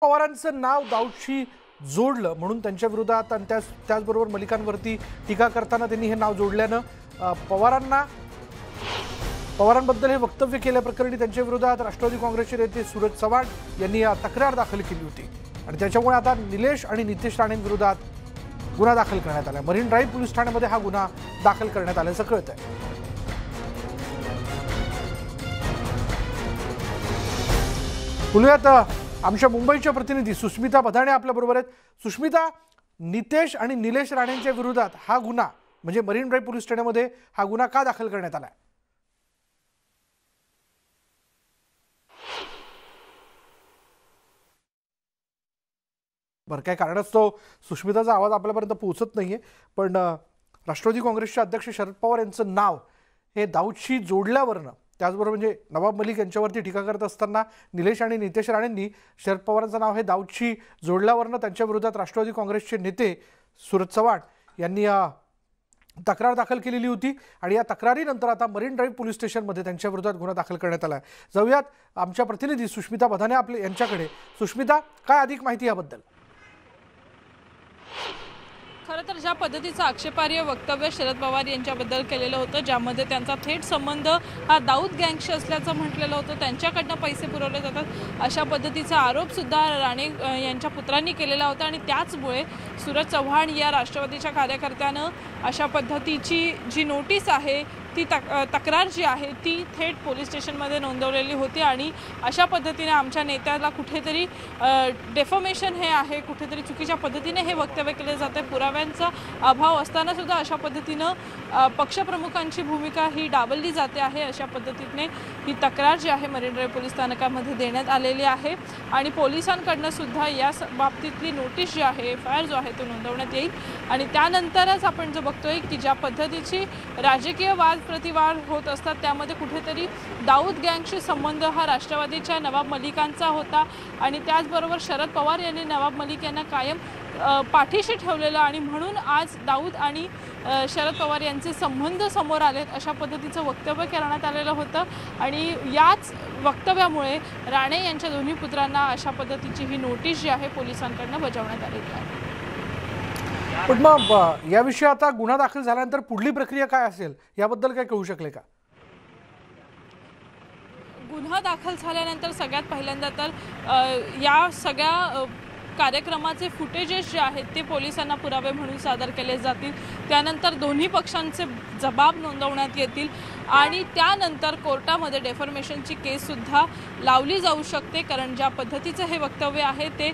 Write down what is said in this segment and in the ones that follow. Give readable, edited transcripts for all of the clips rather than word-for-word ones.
पवारांचं नाव दाऊदशी जोडलं म्हणून त्यांच्या विरोधात आणि त्याचबरोबर मलिकांवरती टीका करताना त्यांनी हे नाव जोडल्यानं पवारांबद्दल हे वक्तव्य केल्याप्रकरणी त्यांच्या विरोधात राष्ट्रवादी काँग्रेसचे नेते सूरज चव्हाण यांनी तक्रार दाखल केली होती आणि त्याच्यामुळे आता निलेश आणि नितेश राणेंविरोधात गुन्हा दाखल करण्यात आला। मरीन ड्राईव्ह पोलीस ठाण्यामध्ये हा गुन्हा दाखल करण्यात आल्याचं कळतंय। बोलूयात आमच्या मुंबईच्या प्रतिनिधी सुष्मिता बधाणे आपल्या बरोबर आहेत। सुष्मिता, नितेश आणि निलेश राणेंच्या विरोधात हा गुन्हा म्हणजे मरीन ड्राईव्ह पोलीस ठाण्यामध्ये हा गुन्हा का दाखल करण्यात आलाय? बरं, काय कारणास्तव सुष्मिताचा आवाज आपल्यापर्यंत पोहोचत नाहीये, पण राष्ट्रवादी काँग्रेसचे अध्यक्ष शरद पवार यांचं नाव हे दाऊदशी जोडल्यावरनं त्याचबरोबर म्हणजे नवाब मलिक यांच्यावरती टीका करत असताना निलेश आणि नितेश राणेंनी शरद पवारांचं नाव हे दाऊदशी जोडल्यावरनं त्यांच्या विरोधात राष्ट्रवादी काँग्रेसचे नेते सूरज चव्हाण यांनी तक्रार दाखल केलेली होती आणि या तक्रारीनंतर आता मरीन ड्राईव्ह पोलीस स्टेशनमध्ये त्यांच्या विरोधात गुन्हा दाखल करण्यात आला आहे। जाऊयात आमच्या प्रतिनिधी सुष्मिता बधाणे आपले यांच्याकडे। सुष्मिता, काय अधिक माहिती याबद्दल? खरं तर ज्या पद्धतीचं आक्षेपार्ह वक्तव्य शरद पवार यांच्याबद्दल केलेलं होतं, ज्यामध्ये त्यांचा थेट संबंध हा दाऊद गँगशी असल्याचं म्हटलेलं होतं, त्यांच्याकडनं पैसे पुरवले जातात अशा पद्धतीचा आरोपसुद्धा राणे यांच्या पुत्रांनी केलेला होता आणि त्याचमुळे सूरज चव्हाण या राष्ट्रवादीच्या कार्यकर्त्यानं अशा पद्धतीची जी नोटीस आहे ती तक्रार जी आहे ती थेट पोलीस स्टेशनमध्ये नोंदवलेली होती आणि अशा पद्धतीने आमच्या नेत्याला कुठेतरी डेफॉमेशन हे आहे, कुठेतरी चुकीच्या पद्धतीने हे वक्तव्य केले जाते, पुराव्यांचा अभाव असताना सुद्धा अशा पद्धतीनं पक्षप्रमुखांची भूमिका ही डावलली जाते आहे। अशा पद्धतीने ही तक्रार जी आहे मरीन ड्राईव्ह पोलीस स्थानकामध्ये देण्यात आलेली आहे आणि पोलिसांकडनं सुद्धा या बाबतीतली नोटीस जी आहे, FIR जो आहे तो नोंदवण्यात येईल आणि त्यानंतरच आपण जो बघतोय की ज्या पद्धतीची राजकीय वाद प्रतिवाद होत असतात त्यामध्ये कुठेतरी दाऊद गँगशी संबंध हा राष्ट्रवादीच्या नवाब मलिकांचा होता आणि त्याचबरोबर शरद पवार यांनी नवाब मलिक यांना कायम पाठीशी ठेवलेलं आणि म्हणून आज दाऊद आणि शरद पवार यांचे संबंध समोर आलेत अशा पद्धतीचं वक्तव्य करण्यात आलेलं होतं आणि याच वक्तव्यामुळे राणे यांच्या दोन्ही पुत्रांना अशा पद्धतीची ही नोटीस जी आहे पोलिसांकडून बजावण्यात आलेली आहे। पण मग याविषयी आता गुन्हा दाखल झाल्यानंतर पुढली प्रक्रिया काय असेल याबद्दल काय कळू शकले का? गुन्हा दाखल झाल्यानंतर सगळ्यात पहिल्यांदा तर या सगळ्या कार्यक्रमाचे फुटेजेस जे आहेत ते पोलिसांना पुरावे म्हणून सादर केले जातील, त्यानंतर दोन्ही पक्षांचे जबाब नोंदवण्यात येतील आणि त्यानंतर कोर्टामध्ये डेफॉर्मेशनची केससुद्धा लावली जाऊ शकते, कारण ज्या पद्धतीचं हे वक्तव्य आहे ते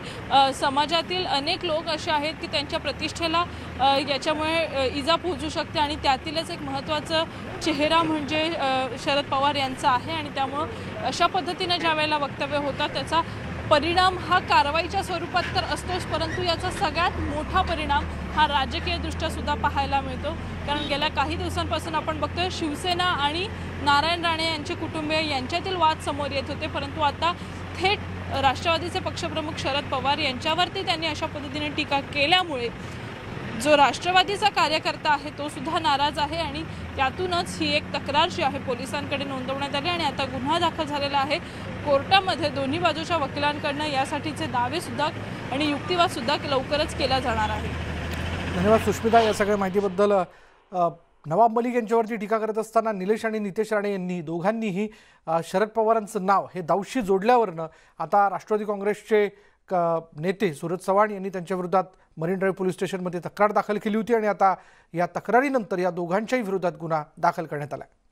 समाजातील अनेक लोक असे आहेत की त्यांच्या प्रतिष्ठेला याच्यामुळे इजा पोहोचू शकते आणि त्यातीलच एक महत्त्वाचं चेहरा म्हणजे शरद पवार यांचा आहे आणि त्यामुळं अशा पद्धतीने ज्या वेळेला वक्तव्य होतात त्याचा परिणाम हा कारवाईच्या स्वरूपात तर असतोच, परंतु याचा सगळ्यात मोठा परिणाम हा राजकीयदृष्ट्या सुद्धा पाहायला मिळतो, कारण गेल्या काही दिवसांपासून आपण बघतोय शिवसेना आणि नारायण राणे यांचे कुटुंबीय यांच्यातील वाद समोर येत होते, परंतु आता थेट राष्ट्रवादीचे पक्षप्रमुख शरद पवार यांच्यावरती त्यांनी अशा पद्धतीने टीका केल्यामुळे जो राष्ट्रवादीचा कार्यकर्ता आहे तो सुद्धा नाराज आहे आणि त्यातूनच ही एक तक्रार जी आहे पोलिसांकडे नोंदवण्यात आली आणि आता गुन्हा दाखल झालेला आहे कोर्टामध्ये। दोन्ही बाजूच्या वकिलांकडनं यासाठीचे दावे सुद्धा आणि युक्तिवाद सुद्धा लवकरच केला जाणार आहे। धन्यवाद सुष्मिता या सगळ्या माहितीबद्दल। नवाब मलिक यांच्यावरती टीका करत असताना निलेश आणि नितेश राणे यांनी दोघांनीही शरद पवारांचं नाव हे दाऊदशी जोडल्यावरनं आता राष्ट्रवादी काँग्रेसचे नेते सूरज चव्हाण यांनी त्यांच्या विरोधात मरीन ड्राईव्ह पोलीस स्टेशनमध्ये तक्रार दाखल केली होती आणि आता या तक्रारीनंतर या दोघांच्याही विरोधात गुन्हा दाखल करण्यात आला आहे।